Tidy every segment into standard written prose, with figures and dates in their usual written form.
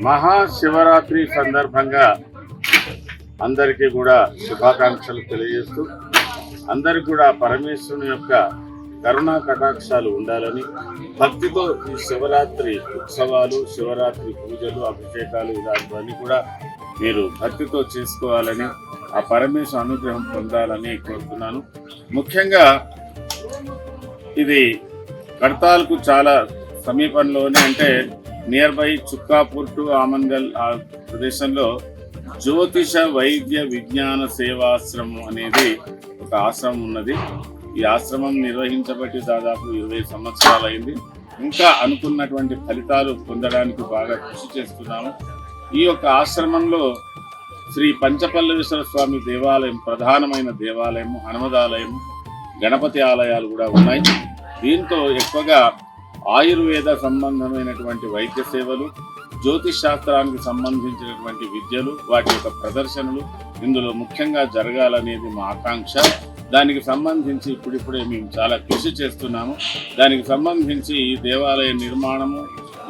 మహాశివరాత్రి సందర్భంగా అందరికీ కూడా శుభాకాంక్షలు తెలియజేస్తూ అందరికీ కూడా పరమేశ్వరుని యొక్క కరుణా కటాక్షాలు ఉండాలని భక్తితో ఈ శివరాత్రి ఉత్సవాలు, శివరాత్రి పూజలు, అభిషేకాలు ఇలాంటివన్నీ కూడా మీరు భక్తితో చేసుకోవాలని, ఆ పరమేశ్వర అనుగ్రహం పొందాలని కోరుతున్నాను. ముఖ్యంగా ఇది కడతాల్కు చాలా సమీపంలోనే, అంటే near by Chukkapur to Amangal ఆ ప్రదేశంలో జ్యోతిష వైద్య విజ్ఞాన సేవాశ్రమం అనేది ఒక ఆశ్రమం ఉన్నది. ఈ ఆశ్రమం నిర్వహించబట్టి దాదాపు 20 సంవత్సరాలు అయింది. ఇంకా అనుకున్నటువంటి ఫలితాలు పొందడానికి బాగా కృషి చేస్తున్నాము. ఈ యొక్క ఆశ్రమంలో శ్రీ పంచపల్లవేశ్వర స్వామి దేవాలయం, ప్రధానమైన దేవాలయము, హనుమదాలయము, గణపతి ఆలయాలు కూడా ఉన్నాయి. దీంతో ఎక్కువగా ఆయుర్వేద సంబంధమైనటువంటి వైద్య సేవలు, జ్యోతిష్ శాస్త్రానికి సంబంధించినటువంటి విద్యలు, వాటి యొక్క ప్రదర్శనలు ఇందులో ముఖ్యంగా జరగాలనేది మా ఆకాంక్ష. దానికి సంబంధించి ఇప్పుడిప్పుడే మేము చాలా కృషి చేస్తున్నాము. దానికి సంబంధించి ఈ దేవాలయ నిర్మాణము,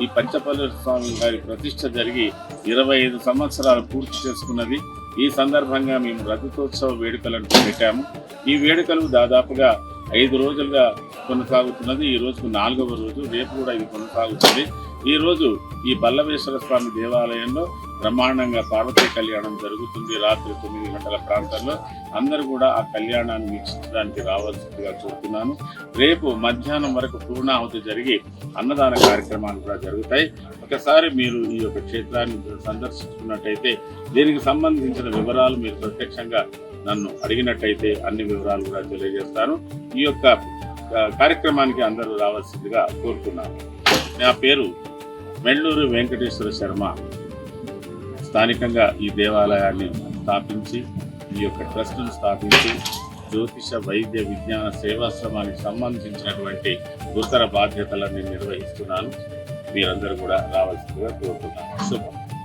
ఈ పంచపల్లి స్వామి గారి ప్రతిష్ఠ జరిగి 25 సంవత్సరాలు పూర్తి చేసుకున్నది. ఈ సందర్భంగా మేము రజతోత్సవ వేడుకలను పెట్టాము. ఈ వేడుకలు దాదాపుగా 5 రోజులుగా కొనసాగుతున్నది. ఈ రోజుకు 4వ రోజు, రేపు కూడా ఇది కొనసాగుతుంది. ఈ రోజు ఈ బల్లవేశ్వర స్వామి దేవాలయంలో బ్రహ్మాండంగా పార్వతీ కళ్యాణం జరుగుతుంది. రాత్రి 9 గంటల ప్రాంతంలో అందరూ కూడా ఆ కళ్యాణాన్ని వీక్షించడానికి రావాల్సిందిగా కోరుతున్నాను. రేపు మధ్యాహ్నం వరకు పూర్ణాహుతి జరిగి అన్నదాన కార్యక్రమాలు కూడా జరుగుతాయి. ఒకసారి మీరు ఈ యొక్క క్షేత్రాన్ని సందర్శించుకున్నట్టయితే దీనికి సంబంధించిన వివరాలు మీరు ప్రత్యక్షంగా నన్ను అడిగినట్టయితే అన్ని వివరాలు కూడా తెలియజేస్తాను. ఈ యొక్క కార్యక్రమానికి అందరూ రావాల్సిందిగా కోరుతున్నాను. నా పేరు మెళ్ళూరు వెంకటేశ్వర శర్మ. స్థానికంగా ఈ దేవాలయాన్ని స్థాపించి, ఈ యొక్క ట్రస్టును స్థాపించి జ్యోతిష వైద్య విజ్ఞాన సేవాశ్రమానికి సంబంధించినటువంటి గురుతర బాధ్యతలను నిర్వహిస్తున్నాను. మీరందరూ కూడా రావాల్సిందిగా కోరుతున్నాను. శుభం.